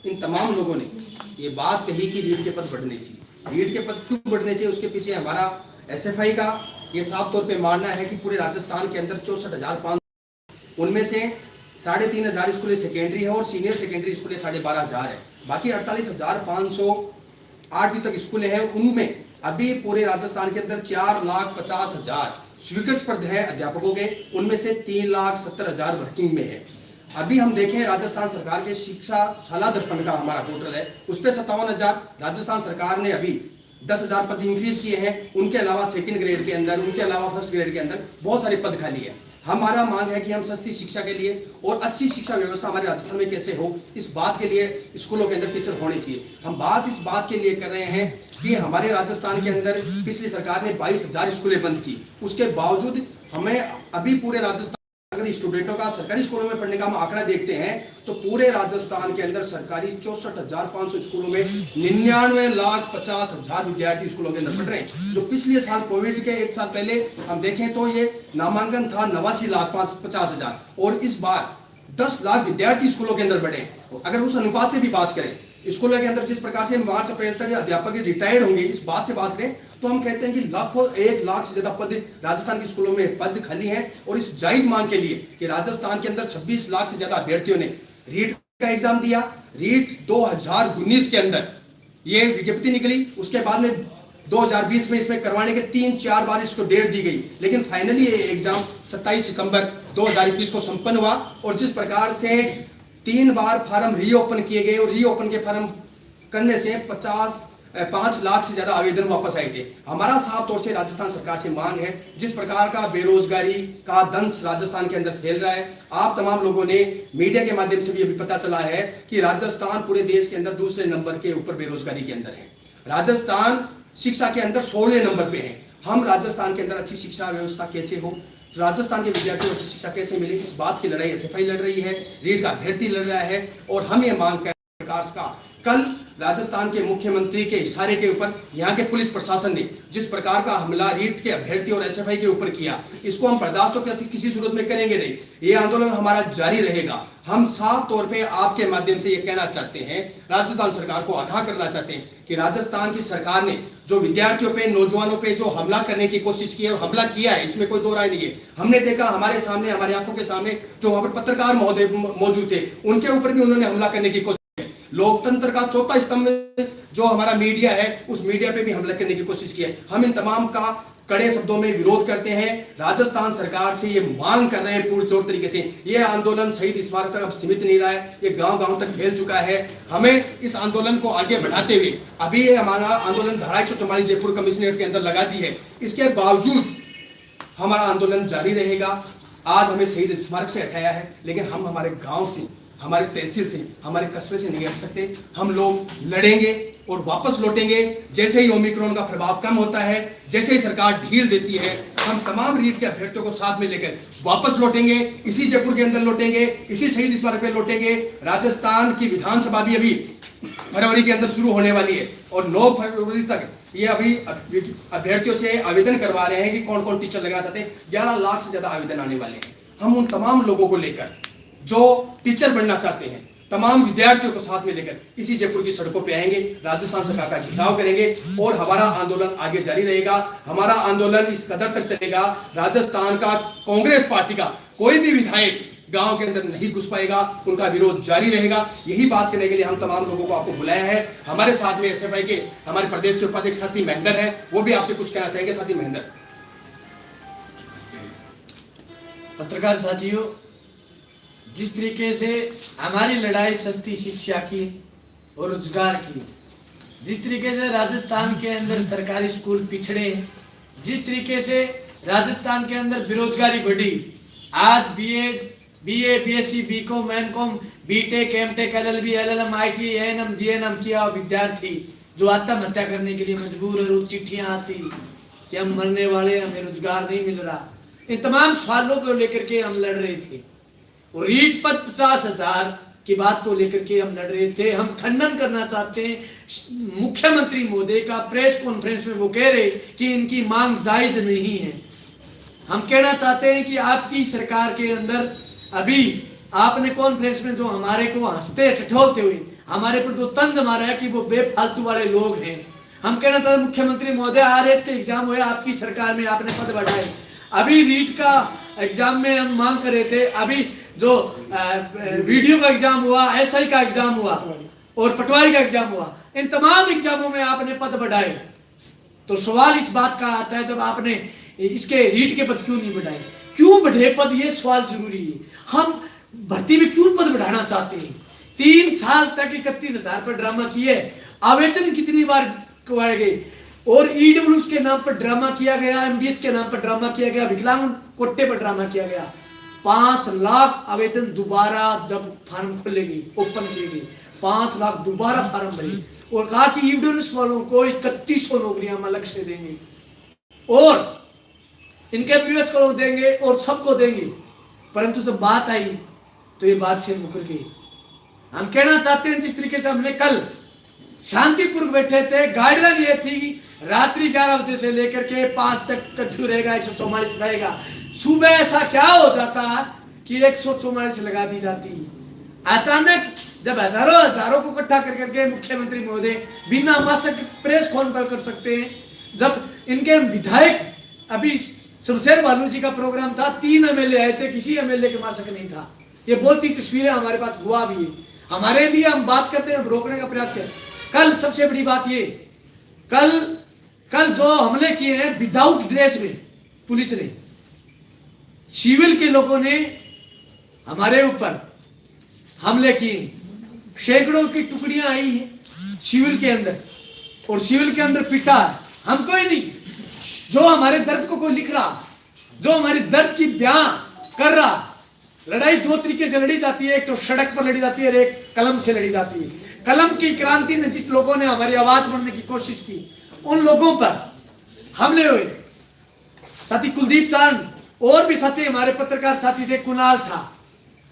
इन तमाम लोगों ने ये बात कही कि रीट के पद बढ़ने चाहिए। रीट के पद क्यों बढ़ने चाहिए, उसके पीछे हमारा एसएफआई का ये साफ तौर पे मानना है कि पूरे राजस्थान के अंदर 64,500, उनमें से 3,500 स्कूलें सेकेंडरी है और सीनियर सेकेंडरी स्कूलें 12,500 है। बाकी 48,508 तक स्कूलें हैं, उनमें अभी पूरे राजस्थान के अंदर 4,50,000 स्वीकृत पद है अध्यापकों के, उनमें से 3,70,000 वर्किंग में है। अभी हम देखें राजस्थान सरकार के शिक्षा शाला दर्पण का हमारा पोर्टल है, उस पर 57,000 राजस्थान सरकार ने अभी 10,000 पद इंक्रीज किए हैं। उनके अलावा सेकंड ग्रेड के अंदर, उनके अलावा फर्स्ट ग्रेड के अंदर बहुत सारे पद खाली है। हमारा मांग है कि हम सस्ती शिक्षा के लिए और अच्छी शिक्षा व्यवस्था हमारे राजस्थान में कैसे हो, इस बात के लिए स्कूलों के अंदर टीचर होने चाहिए। हम बात इस बात के लिए कर रहे हैं कि हमारे राजस्थान के अंदर पिछली सरकार ने 22,000 स्कूलें बंद की, उसके बावजूद हमें अभी पूरे राजस्थान अगर स्टूडेंटों का सरकारी स्कूलों में पढ़ने का हम आंकड़ा देखते हैं तो पूरे राजस्थान के अंदर सरकारी 64,500 स्कूलों में 99,50,000 विद्यार्थी स्कूलों के अंदर पढ़ रहे हैं। जो पिछले साल कोविड के एक साल पहले हम देखें तो ये नामांकन था 89,50,000 और इस बार 10 लाख विद्यार्थी स्कूलों के अंदर बढ़े। अगर उस अनुपात से भी बात करें, स्कूलों के अंदर जिस प्रकार से मार्च अप्रैल तक अध्यापक रिटायर्ड होंगे, इस बात से बात करें तो हम कहते हैं कि लाखों 1 लाख से ज्यादा पद राजस्थान के स्कूलों में पद खाली हैं। और इस जायज मांग के लिए कि राजस्थान के अंदर 26 लाख से ज्यादा अभ्यर्थियों ने रीट का एग्जाम दिया। रीट 2019 के अंदर ये विज्ञप्ति निकली, उसके बाद में 2020 में इसमें करवाने के 3-4 बार इसको डेट दी गई, लेकिन फाइनली ये एग्जाम 27 सितंबर 2021 को संपन्न हुआ। और जिस प्रकार से 3 बार फार्म रीओपन किए गए और रीओपन के फार्म करने से 5 लाख से ज्यादा आवेदन वापस आए थे। हमारा साफ तौर से राजस्थान सरकार से मांग है, जिस प्रकार का बेरोजगारी का दंश राजस्थान के अंदर फैल रहा है, आप तमाम लोगों ने मीडिया के माध्यम से भी अभी पता चला है कि राजस्थान पूरे देश के अंदर दूसरे नंबर के ऊपर बेरोजगारी के अंदर है। राजस्थान शिक्षा के अंदर 16वें नंबर पे है। हम राजस्थान के अंदर अच्छी शिक्षा व्यवस्था कैसे हो, राजस्थान के विद्यार्थियों को अच्छी शिक्षा कैसे मिले, इस बात की लड़ाई एसएफआई लड़ रही है, रीट का अभ्यर्थी लड़ रहा है। और हम ये मांग कर प्रकाश का कल राजस्थान के मुख्यमंत्री के इशारे के ऊपर यहाँ के पुलिस प्रशासन ने जिस प्रकार का हमला रीट के अभ्यर्थी और एसएफआई के ऊपर किया, इसको हम बर्दाश्त तो किसी सूरत में करेंगे नहीं। ये आंदोलन हमारा जारी रहेगा। हम साफ तौर पे आपके माध्यम से ये कहना चाहते हैं, राजस्थान सरकार को आगाह करना चाहते हैं कि राजस्थान की सरकार ने जो विद्यार्थियों पे, नौजवानों पे जो हमला करने की कोशिश की है और हमला किया है, इसमें कोई दो राय नहीं है। हमने देखा हमारे सामने, हमारी आंखों के सामने जो वहां पर पत्रकार महोदय मौजूद थे, उनके ऊपर भी उन्होंने हमला करने की कोशिश। लोकतंत्र का चौथा स्तंभ जो हमारा मीडिया है, उस मीडिया पे भी हमला करने की कोशिश की है। हम इन तमाम का कड़े शब्दों में विरोध करते हैं। राजस्थान सरकार से ये मांग कर रहे हैं पूरी तौर तरीके से, ये आंदोलन शहीद स्मारक तक अब सीमित नहीं रहा है, ये गांव-गांव तक फैल चुका है। हमें इस आंदोलन को आगे बढ़ाते हुए अभी ये हमारा आंदोलन धारा 144 जयपुर कमिश्नरेट के अंदर लगा दी है, इसके बावजूद हमारा आंदोलन जारी रहेगा। आज हमें शहीद स्मारक से हटाया है, लेकिन हम हमारे गाँव से, हमारे तहसील से, हमारे कस्बे से नहीं हट सकते। हम लोग लड़ेंगे और वापस लौटेंगे। जैसे ही ओमिक्रॉन का प्रभाव कम होता है, जैसे ही सरकार ढील देती है, हम तमाम रीट के अभ्यर्थियों को साथ में लेकर वापस लौटेंगे। इसी जयपुर के अंदर लौटेंगे, इसी शहीद स्मारक पे लौटेंगे। राजस्थान की विधानसभा भी अभी फरवरी के अंदर शुरू होने वाली है और 9 फरवरी तक ये अभी अभ्यर्थियों से आवेदन करवा रहे हैं कि कौन कौन टीचर लगाना चाहते हैं। 11 लाख से ज्यादा आवेदन आने वाले हैं। हम उन तमाम लोगों को लेकर जो टीचर बनना चाहते हैं, तमाम विद्यार्थियों को साथ में लेकर इसी जयपुर की सड़कों पे आएंगे, राजस्थान सरकार का घेराव करेंगे और हमारा आंदोलन आगे जारी रहेगा। हमारा आंदोलन इस कदर तक चलेगा, राजस्थान का कांग्रेस पार्टी का कोई भी विधायक गांव के अंदर नहीं घुस पाएगा, उनका विरोध जारी रहेगा। यही बात करने के लिए हम तमाम लोगों को आपको बुलाया है। हमारे साथ में एसएफआई के हमारे प्रदेश के उपाध्यक्ष साथी महेंद्र है, वो भी आपसे कुछ कहना चाहेंगे। साथी महेंद्र। पत्रकार साथियों, जिस तरीके से हमारी लड़ाई सस्ती शिक्षा की और रोजगार की, जिस तरीके से राजस्थान के अंदर सरकारी स्कूल पिछड़े, जिस तरीके से राजस्थान के अंदर बेरोजगारी बढ़ी, आज BEd, BA, BSc, BCom, MCom, BTech, MTech, LLB, LLM, IT, ANM, GNM किया विद्यार्थी जो आत्महत्या करने के लिए मजबूर है। रोज चिट्ठियां आती कि हम मरने वाले, हमें रोजगार नहीं मिल रहा। इन तमाम सवालों को लेकर के हम लड़ रहे थे और रीट पद 50,000 की बात को लेकर के हम लड़ रहे थे। हम खंडन करना चाहते हैं मुख्यमंत्री महोदय का। प्रेस कॉन्फ्रेंस में वो कह रहे कि इनकी मांग जायज नहीं है। हम कहना चाहते हैं कि आपकी सरकार के अंदर अभी आपने कॉन्फ्रेंस में जो हमारे को हंसते ठिठोलते हुए हमारे पर जो तंज मारा है कि वो बेफालतू वाले लोग हैं। हम कहना चाहते मुख्यमंत्री महोदय, आरएस के एग्जाम हुए आपकी सरकार में, आपने पद बढ़ाए। अभी रीट का एग्जाम में हम मांग कर रहे थे, अभी जो वीडियो का एग्जाम हुआ, एसआई का एग्जाम हुआ और पटवारी का एग्जाम हुआ, इन तमाम एग्जामों में आपने पद बढ़ाए। तो सवाल इस बात का आता है, जब आपने इसके रीट के पद क्यों नहीं बढ़ाए, क्यों बढ़े पद, ये सवाल जरूरी है। हम भर्ती में क्यों पद बढ़ाना चाहते हैं? 3 साल तक 31,000 पर ड्रामा किए, आवेदन कितनी बार करवाए गए, और ईडब्ल्यूएस के नाम पर ड्रामा किया गया, एमडीएस के नाम पर ड्रामा किया गया, विकलांग कोटे पर ड्रामा किया गया। 5 लाख आवेदन दोबारा जब फार्म खोलेंगे, ओपन किए गए, 5 लाख दोबारा फार्म भरे और कहा कि ईडब्ल्यूएस वालों को 3100 नौकरियां हम अलग से देंगे और इनके प्रीवियस को देंगे और सबको देंगे। परंतु जब बात आई तो ये बात से मुकर गई। हम कहना चाहते हैं, जिस तरीके से हमने कल शांतिपूर्वक बैठे थे, गाइडलाइन ये थी रात्रि 11 बजे से लेकर के 5 तक कर्फ्यू रहेगा, 144 रहेगा। सुबह ऐसा क्या हो जाता कि 144 लगा दी जाती। अचानक जब हजारों को इकट्ठा कर करके मुख्यमंत्री महोदय बिना मास्क प्रेस कॉन्फ्रेंस कर सकते हैं, जब इनके विधायक, अभी शमशेर बालू जी का प्रोग्राम था, 3 एमएलए आए थे, किसी एमएलए के मास्क नहीं था। ये बोलती तस्वीरें हमारे पास हुआ भी है, हमारे लिए हम बात करते हैं, रोकने का प्रयास करें। कल सबसे बड़ी बात ये, कल जो हमले किए हैं विदाउट ड्रेस में, पुलिस ने, सिविल के लोगों ने हमारे ऊपर हमले किए, सैकड़ों की टुकड़ियां आई हैं सिविल के अंदर, और सिविल के अंदर पिटा हम कोई नहीं, जो हमारे दर्द को कोई लिख रहा, जो हमारे दर्द की बयां कर रहा। लड़ाई 2 तरीके से लड़ी जाती है, एक तो सड़क पर लड़ी जाती है और एक कलम से लड़ी जाती है। कलम की क्रांति ने जिस लोगों ने हमारी आवाज बढ़ने की कोशिश की, उन लोगों पर हमले हुए। साथी कुलदीप चांद और भी साथी हमारे पत्रकार साथी थे, कुणाल था,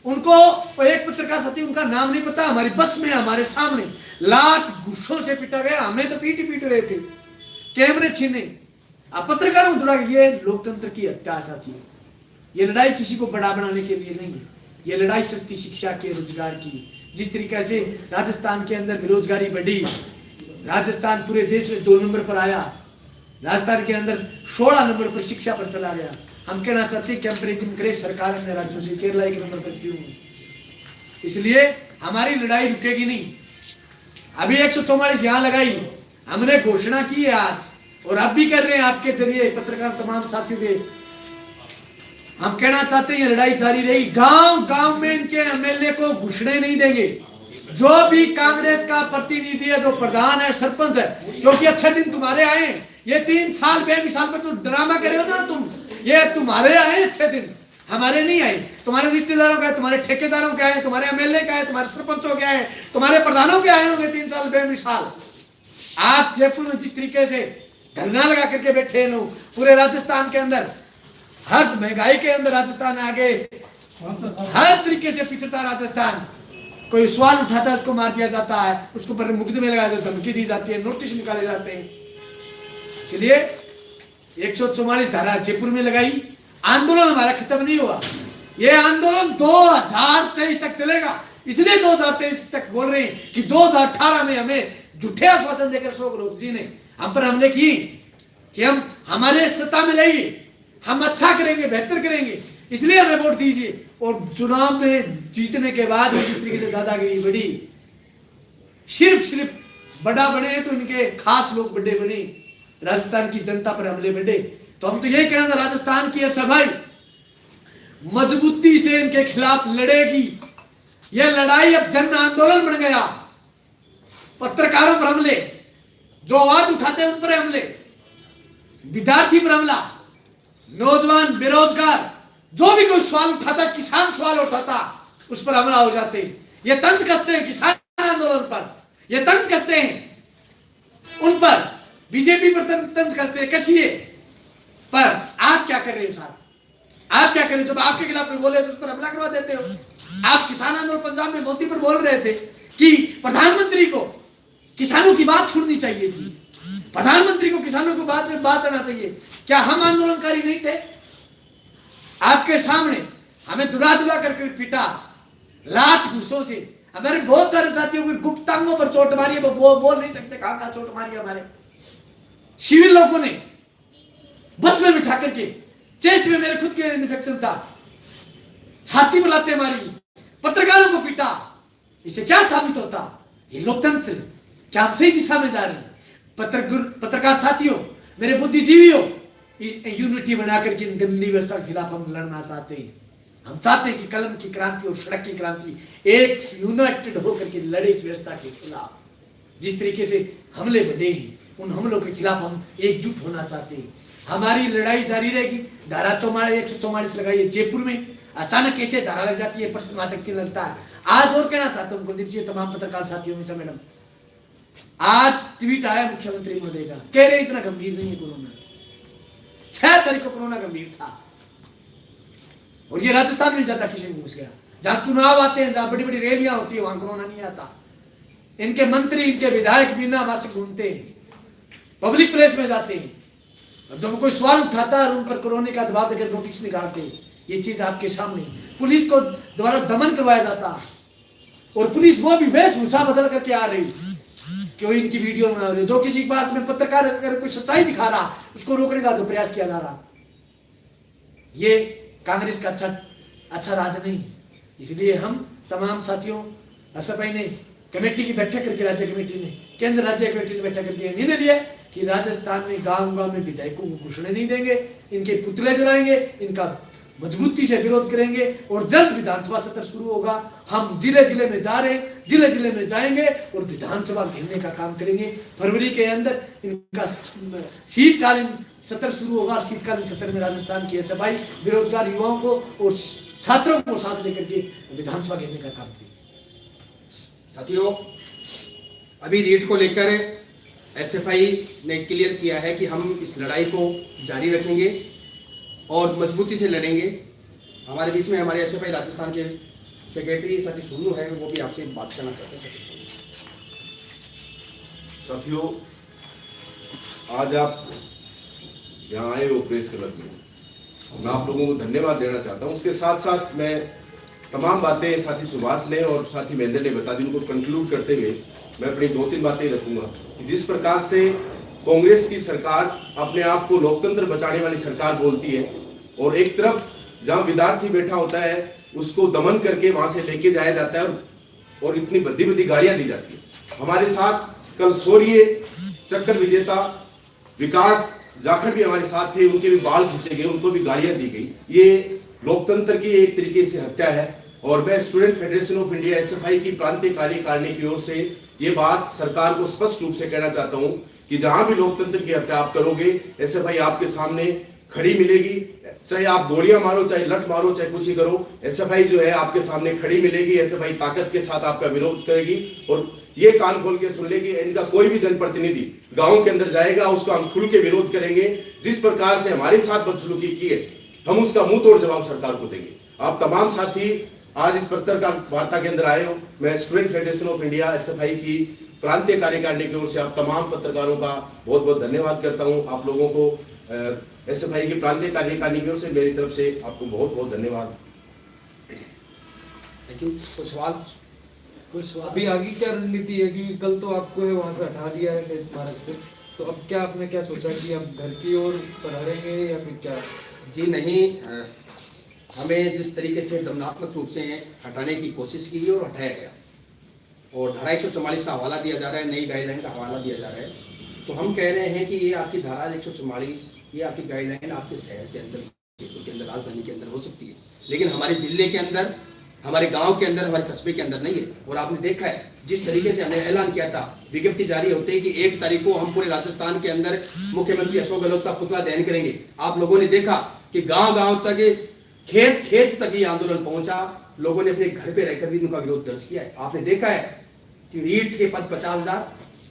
उनको एक पत्रकार साथी, उनका नाम नहीं पता, हमारी बस में हमारे सामने लात घुसों से पिटा गया। हमें तो पीट रहे थे, कैमरे छीने। अब पत्रकारों को जुड़ा, ये लोकतंत्र की हत्या साथी है। ये लड़ाई किसी को बड़ा बनाने के लिए नहीं है, ये लड़ाई सस्ती शिक्षा के, रोजगार की। जिस तरीके से राजस्थान के अंदर बेरोजगारी बढ़ी, राजस्थान पूरे देश में 2 नंबर पर आया, राजस्थान के अंदर 16 नंबर पर शिक्षा पर चला गया। हम कहना चाहते हैं कंपैरिजन करे सरकार अन्य राज्यों से, केरला 1 नंबर पर क्यों? इसलिए हमारी लड़ाई रुकेगी नहीं। अभी 144 यहां लगाई, हमने घोषणा की है आज, और अब भी कर रहे हैं आपके जरिए पत्रकार तमाम साथियों के। हम कहना चाहते हैं ये लड़ाई जारी रहेगी। गांव में इनके एमएलए को घुसने नहीं देंगे। जो भी कांग्रेस का प्रतिनिधि है, जो प्रधान है, सरपंच है, क्योंकि अच्छे दिन तुम्हारे आए। ये 3 साल बेमिसाल पर जो ड्रामा करे हो ना तुम, ये तुम्हारे आए अच्छे दिन, हमारे नहीं आए। तुम्हारे रिश्तेदारों का, तुम्हारे ठेकेदारों के आए, तुम्हारे एमएलए का है, तुम्हारे सरपंचों के आए, तुम्हारे प्रधानों के आए होंगे 3 साल बेमिसाल। आप जयपुर में जिस तरीके से धरना लगा करके बैठे हैं लोग, पूरे राजस्थान के अंदर, हर महंगाई के अंदर राजस्थान आगे, हर तरीके से पिछड़ता राजस्थान। कोई सवाल उठाता है उसको मार दिया जाता है, उसको पर मुकदमे लगा देते, धमकी दी जाती है, नोटिस निकाले जाते हैं। इसलिए 144 धारा जयपुर में लगाई। आंदोलन हमारा खत्म नहीं हुआ, ये आंदोलन 2023 तक चलेगा। इसलिए 2023 तक बोल रहे हैं कि 2018 में हमें झूठे आश्वासन देकर अशोक गहलोत जी ने हम पर हमले की कि हम हमारे सत्ता में लाएंगे, हम अच्छा करेंगे, बेहतर करेंगे, इसलिए हमें वोट दीजिए। और चुनाव में जीतने के बाद जिस तरीके से दादागिरी बढ़ी, सिर्फ बड़ा बने तो इनके खास लोग बड़े बने, राजस्थान की जनता पर हमले बढ़े। तो हम तो यही कहना था, राजस्थान की सभाई मजबूती से इनके खिलाफ लड़ेगी। यह लड़ाई अब जन आंदोलन बन गया। पत्रकारों पर हमले, जो आवाज उठाते हैं उन पर हमले, विद्यार्थी पर हमला, नौजवान, बेरोजगार, जो भी कोई सवाल उठाता, किसान सवाल उठाता, उस पर हमला हो जाते। ये तंज कसते हैं किसान आंदोलन पर, ये तंज कसते हैं उन पर, बीजेपी पर तंज कसते हैं, कसिए। पर आप क्या कर रहे हो साहब? आप क्या कर रहे हो? जब आपके खिलाफ कोई बोले तो उस पर हमला करवा देते हो। आप किसान आंदोलन पंजाब में मोदी पर बोल रहे थे कि प्रधानमंत्री को किसानों की बात सुननी चाहिए थी, प्रधानमंत्री को किसानों की बात में बात आना चाहिए। क्या हम आंदोलनकारी नहीं थे? आपके सामने हमें दुला करके पीटा, लात घूसों से हमारे बहुत सारे साथियों को गुप्तांगों पर चोट मारी है, वो बोल नहीं सकते कहां चोट मारी है। हमारे सिविल लोगों ने बस में बिठा करके, चेस्ट में मेरे खुद के इन्फेक्शन था, छाती में लाते मारी, पत्रकारों को पीटा। इसे क्या साबित होता? ये लोकतंत्र क्या हम सही दिशा में जा रहे हैं? पत्रकार साथियों, मेरे बुद्धिजीवियों, यूनिटी बनाकर के इन गंदी व्यवस्था के खिलाफ हम लड़ना चाहते हैं। हम चाहते हैं कि कलम की क्रांति और सड़क की क्रांति एक यूनाइटेड होकर के लड़े इस व्यवस्था के खिलाफ। जिस तरीके से हमले बढ़े हैं, उन हमलों के खिलाफ हम एकजुट होना चाहते हैं। हमारी लड़ाई जारी रहेगी। धारा 144 लगाई है जयपुर में, अचानक कैसे धारा लग जाती है, प्रश्नवाचक चिन्ह लगता है। आज और कहना चाहता हूं कुलदीप जी, तमाम पत्रकार साथियों में से, मैडम आज ट्वीट आया मुख्यमंत्री महोदय का, कह रहे इतना गंभीर नहीं है कोरोना। 6 तारीख को कोरोना गंभीर था और ये राजस्थान में ज्यादा किसी में घुस गया। जहां चुनाव आते हैं, जहां बड़ी बड़ी रैलियां होती है, वहां कोरोना नहीं आता। इनके मंत्री, इनके विधायक बिना मास्क घूमते हैं, पब्लिक प्लेस में जाते हैं, और जब कोई सवाल उठाता है और उन पर कोरोना का दबाव देकर नोटिस निकालते हैं। ये चीज आपके सामने, पुलिस को द्वारा दमन करवाया जाता और पुलिस वो भी वेशभूषा बदल करके आ रही, क्यों इनकी वीडियो बना रही। जो किसी के पास में पत्रकार अगर कोई सच्चाई दिखा रहा, उसको रोकने का जो प्रयास किया जा रहा, ये कांग्रेस का अच्छा राज नहीं। इसलिए हम तमाम साथियों, एसएफआई ने कमेटी की बैठक करके, राज्य कमेटी ने, केंद्र राज्य कमेटी ने बैठक करके निर्णय लिया कि राजस्थान में गांव-गांव में विधायकों को घुसने नहीं देंगे, इनके पुतले जलाएंगे, इनका मजबूती से विरोध करेंगे और जल्द विधानसभा सत्र शुरू होगा। हम जिले जिले में जा रहे हैं, जिले जिले में जाएंगे और विधानसभा घेरने का काम करेंगे। फरवरी के अंदर इनका शीतकालीन सत्र शुरू होगा। शीतकालीन सत्र में राजस्थान की एसएफआई बेरोजगार युवाओं को और छात्रों को साथ लेकर के विधानसभा घेरने का काम करेंगे। साथियों, अभी रीट को लेकर एसएफआई ने क्लियर किया है कि हम इस लड़ाई को जारी रखेंगे और मजबूती से लड़ेंगे। हमारे बीच में हमारे एसएफआई राजस्थान के सेक्रेटरी सतीश सोनू है, वो भी आपसे बात करना चाहते हैं। साथियों, आज आप यहाँ आए हो प्रेस क्लब में, मैं आप लोगों को धन्यवाद देना चाहता हूँ। उसके साथ साथ मैं तमाम बातें साथी सुभाष ने और साथी महेंद्र ने बता दी, उनको कंक्लूड करते हुए मैं अपनी 2-3 बातें रखूंगा कि जिस प्रकार से कांग्रेस की सरकार अपने आप को लोकतंत्र बचाने वाली सरकार बोलती है और एक तरफ जहां विद्यार्थी बैठा होता है उसको दमन करके वहां से लेके जाया जाता है और इतनी बद्दी बद्दी गालियां दी जाती है। हमारे साथ कल शौर्य चक्कर विजेता विकास जाखड़ भी हमारे साथ थे, उनके भी बाल खींचे गए, उनको भी गालियां दी गई। ये लोकतंत्र की एक तरीके से हत्या है और मैं student federation of India SFI की प्रांतीय कार्यकारिणी की ओर से ये बात सरकार को स्पष्ट रूप से कहना चाहता हूं कि जहां भी लोकतंत्र की हत्या आप करोगे, एसएफआई आपके सामने खड़ी मिलेगी। चाहे आप गोलियां मारो, चाहे लठ मारो, चाहे कुछ ही करो, एसएफआई जो है आपके सामने खड़ी मिलेगी। एसएफआई ताकत के साथ आपका विरोध करेगी और ये कान खोल के सुन लेगी, इनका कोई भी जनप्रतिनिधि गांव के अंदर जाएगा, उसको हम खुल के विरोध करेंगे। जिस प्रकार से हमारे साथ बदसलूकी की है, हम उसका मुंह तोड़ जवाब सरकार को देंगे। आप तमाम साथी आज इस पत्रकार वार्ता के अंदर आए हो, मैं student federation of India SFI की प्रांतीय कार्यकारिणी की ओर से आप तमाम पत्रकारों का बहुत बहुत धन्यवाद करता हूं। आप लोगों को एसएफआई की प्रांतीय कार्यकारिणी की ओर से मेरी तरफ से आपको बहुत बहुत धन्यवाद। Thank you. कोई सवाल? अभी आगे क्या रणनीति है, क्योंकि कल तो आपको है वहां से हटा दिया है शहीद स्मारक से, तो अब क्या आपने क्या सोचा कि आप घर की ओर बढ़ाएंगे या फिर क्या? जी नहीं, हमें जिस तरीके से दमनात्मक रूप से हटाने की कोशिश की और हटाया गया और धारा 144 का हवाला दिया जा रहा है, नई गाइडलाइन का हवाला दिया जा रहा है, तो हम कह रहे हैं कि ये आपकी धारा 144 ये आपकी गाइडलाइन आपके शहर के अंदर, जयपुर के अंदर, राजधानी के अंदर हो सकती है, लेकिन हमारे जिले के अंदर, हमारे गांव के अंदर, हमारे कस्बे के अंदर नहीं है। और आपने देखा है जिस तरीके से हमने ऐलान किया था, विज्ञप्ति जारी होते ही कि 1 तारीख को हम पूरे राजस्थान के अंदर मुख्यमंत्री अशोक गहलोत का पुतला दहन करेंगे। आप लोगों ने देखा कि गांव-गांव तक, खेत तक ये आंदोलन पहुंचा। लोगों ने अपने घर पे रहकर भी उनका विरोध दर्ज किया है। आपने देखा है कि रीट के पद 50,000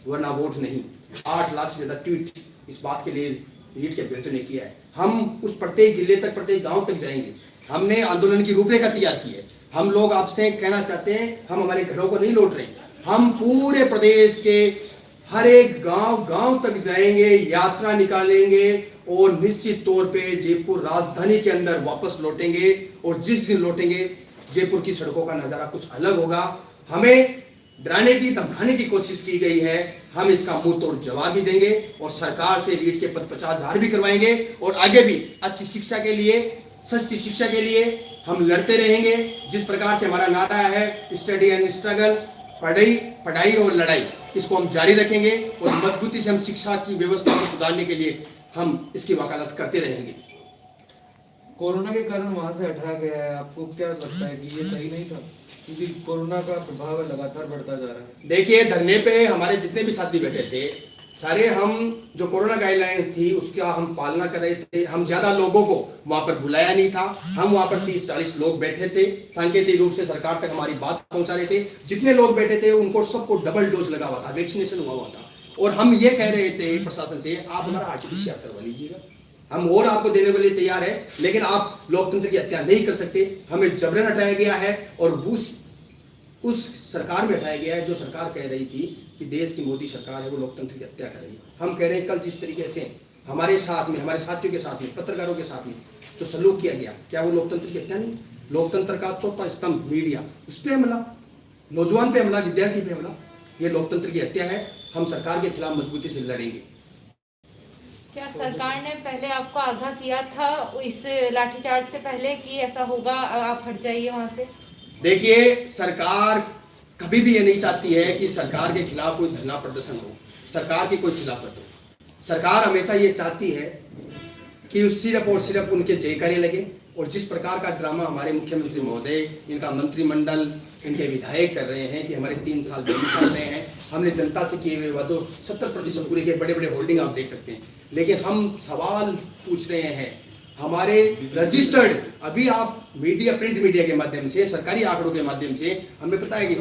वरना वोट नहीं, 8 लाख से ज्यादा ट्वीट इस बात के लिए रीट के अभ्यर्थियों ने किया है। हम उस प्रत्येक जिले तक, प्रत्येक गांव तक जाएंगे। हमने आंदोलन की रूपरेखा तैयार की है। हम लोग आपसे कहना चाहते हैं, हम हमारे घरों को नहीं लौट रहे, हम पूरे प्रदेश के हर एक गांव तक जाएंगे, यात्रा निकालेंगे और निश्चित तौर पे जयपुर राजधानी के अंदर वापस लौटेंगे। और जिस दिन लौटेंगे, जयपुर की सड़कों का नजारा कुछ अलग होगा हमें डराने की धमकाने की कोशिश की गई है। हम इसका मुंह तोड़ जवाब भी देंगे और सरकार से रीट के पद 50,000 भी करवाएंगे और आगे भी अच्छी शिक्षा के लिए, सस्ती शिक्षा के लिए हम लड़ते रहेंगे। जिस प्रकार से हमारा नारा है स्टडी एंड स्ट्रगल, पढ़ाई और लड़ाई, इसको हम जारी रखेंगे और मजबूती से हम शिक्षा की व्यवस्था को सुधारने के लिए हम इसकी वकालत करते रहेंगे। कोरोना के कारण वहां से हटाया गया है, आपको क्या लगता है कि ये सही नहीं था? क्योंकि कोरोना का प्रभाव लगातार बढ़ता जा रहा है। देखिए, धरने पे हमारे जितने भी साथी बैठे थे, सारे हम जो कोरोना गाइडलाइन थी उसका हम पालना कर रहे थे। हम ज्यादा लोगों को वहां पर बुलाया नहीं था। हम वहां पर 30-40 लोग बैठे थे, सांकेतिक रूप से सरकार तक हमारी बात पहुंचा रहे थे। जितने लोग बैठे थे उनको सबको डबल डोज लगा हुआ था, वैक्सीनेशन हुआ था। और हम ये कह रहे थे प्रशासन से, आप हमारा आरटीपीसीआर करवा लीजिएगा, हम और आपको देने के लिए तैयार है, लेकिन आप लोकतंत्र की हत्या नहीं कर सकते। हमें जबरन हटाया गया है और उस सरकार में हटाया गया है जो सरकार कह रही थी कि देश की मोदी सरकार है, वो लोकतंत्र की हत्या कर रही है। हम कह रहे हैं कल जिस तरीके से हमारे साथ में, हमारे साथियों के साथ में, पत्रकारों के साथ में जो सलूक किया गया, क्या वो लोकतंत्र की हत्या नहीं? लोकतंत्र का चौथा स्तंभ मीडिया, उस पर हमला, नौजवान पे हमला, विद्यार्थी पे हमला, ये लोकतंत्र की हत्या है। हम सरकार के खिलाफ मजबूती से लड़ेंगे। क्या सरकार ने पहले आपको आगाह किया था इस लाठीचार्ज से पहले कि ऐसा होगा, आप हट जाइए वहां से? देखिए, सरकार कभी भी ये नहीं चाहती है कि सरकार के खिलाफ कोई धरना प्रदर्शन हो, सरकार की कोई खिलाफत हो। सरकार हमेशा ये चाहती है कि सिर्फ और सिर्फ उनके जयकारे लगे। और जिस प्रकार का ड्रामा हमारे मुख्यमंत्री महोदय, इनका मंत्रिमंडल, इनके विधायक कर रहे हैं कि हमारे 3 साल चल रहे हैं, हमने जनता से किए हुए वादों 70% पूरे किए, बड़े बड़े होर्डिंग आप देख सकते हैं। लेकिन हम सवाल पूछ रहे हैं हमारे रजिस्टर्ड, अभी आप मीडिया, प्रिंट मीडिया के माध्यम से, सरकारी आंकड़ों के माध्यम से हमें पता है कि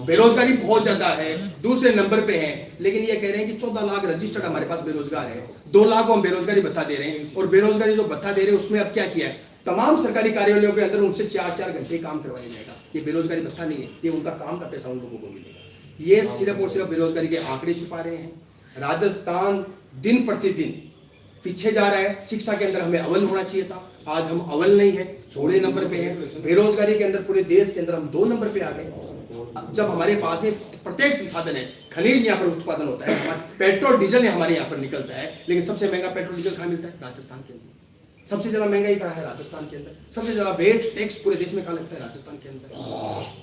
बेरोजगारी बहुत ज्यादा है, दूसरे नंबर पे है। लेकिन ये कह रहे हैं कि 14 लाख रजिस्टर्ड हमारे पास बेरोजगार है, 2 लाख को हम बेरोजगारी भत्ता दे रहे हैं। और बेरोजगारी जो भत्ता दे रहे हैं उसमें अब क्या किया है, तमाम सरकारी कार्यालयों के अंदर उनसे 4-4 घंटे काम करवाया जाएगा। ये बेरोजगारी भत्ता नहीं है, ये उनका काम का पैसा उन लोगों को मिलेगा। ये सिर्फ और सिर्फ बेरोजगारी के आंकड़े छुपा रहे हैं। राजस्थान दिन प्रतिदिन पीछे जा रहा है। शिक्षा के अंदर हमें अव्वल होना चाहिए था, आज हम अव्वल नहीं है, 16 नंबर पे है। बेरोजगारी के अंदर पूरे देश के अंदर हम 2 नंबर पे आ गए। जब हमारे पास में प्रत्येक संसाधन है, खनिज यहाँ पर उत्पादन होता है, हमारा पेट्रोल डीजल हमारे यहाँ पर निकलता है, लेकिन सबसे महंगा पेट्रोल डीजल कहाँ मिलता है? राजस्थान के अंदर। सबसे ज्यादा महंगाई कहाँ है? राजस्थान के अंदर। सबसे ज्यादा वेट टैक्स पूरे देश में कहाँ लगता है? राजस्थान के अंदर।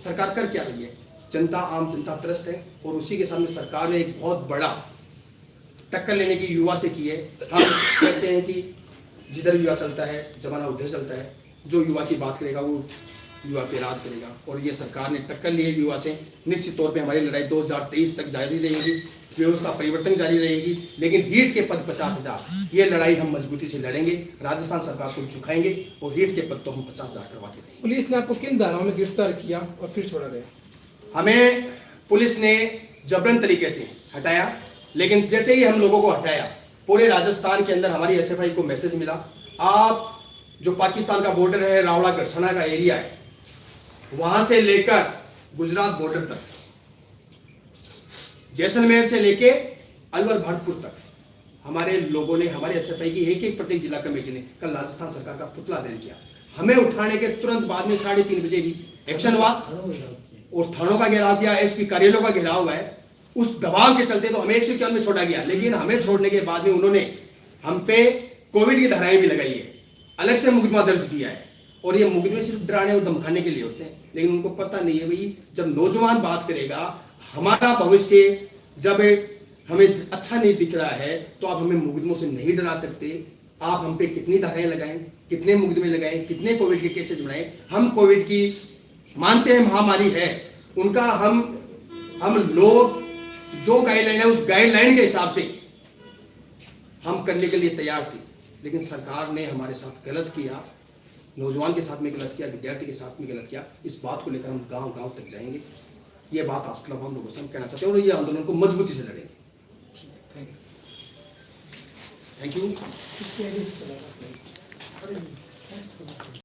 सरकार कर क्या रही है? जनता, आम जनता त्रस्त है और उसी के सामने सरकार ने एक बहुत बड़ा टक्कर लेने की युवा से की है। हम कहते हैं कि जिधर युवा चलता है जमाना उधर चलता है, जो युवा की बात करेगा वो युवा पे राज करेगा। और ये सरकार ने टक्कर ली है युवा से। निश्चित तौर पे हमारी लड़ाई 2023 तक जारी रहेगी, व्यवस्था परिवर्तन जारी रहेगी, लेकिन हीट के पद 50,000, ये लड़ाई हम मजबूती से लड़ेंगे। राजस्थान सरकार को झुकाएंगे और हीट के पद तो हम 50,000 करवा के देंगे। पुलिस ने आपको किन धाराओं में गिरफ्तार किया और फिर छोड़ा गया? हमें पुलिस ने जबरन तरीके से हटाया, लेकिन जैसे ही हम लोगों को हटाया, पूरे राजस्थान के अंदर हमारी एसएफआई को मैसेज मिला, आप जो पाकिस्तान का बॉर्डर है, रावड़ा गढ़सना का एरिया है, वहां से लेकर गुजरात बॉर्डर तक, जैसलमेर से लेके अलवर भरतपुर तक, हमारे लोगों ने, हमारे एसएफआई की एक प्रत्येक जिला कमेटी ने कल राजस्थान सरकार का पुतला दहन किया। हमें उठाने के तुरंत बाद में 3:30 बजे भी एक्शन हुआ और थानों का घेराव किया, एसपी कार्यालयों का घेराव हुआ है। उस दबाव के चलते तो हमें 151 में छोड़ा गया, लेकिन हमें छोड़ने के बाद में उन्होंने हम पे कोविड की धाराएं भी लगाई है, अलग से मुकदमा दर्ज किया है। और ये मुकदमे सिर्फ डराने और धमकाने के लिए होते हैं, लेकिन उनको पता नहीं है भाई जब नौजवान बात करेगा, हमारा भविष्य जब हमें अच्छा नहीं दिख रहा है तो आप हमें मुकदमों से नहीं डरा सकते। आप हम पे कितनी धाराएं लगाएं, कितने मुकदमे लगाएं, कितने कोविड के केसेस बनाएं। हम कोविड की मानते हैं महामारी है, उनका हम लोग जो गाइडलाइन है उस गाइडलाइन के हिसाब से हम करने के लिए तैयार थे, लेकिन सरकार ने हमारे साथ गलत किया, नौजवान के साथ में गलत किया, विद्यार्थी के साथ में गलत किया। इस बात को लेकर हम गांव-गांव तक जाएंगे। ये बात आप हम लोगों से हम कहना चाहते हैं और ये आंदोलन को मजबूती से लड़ेंगे। Thank you.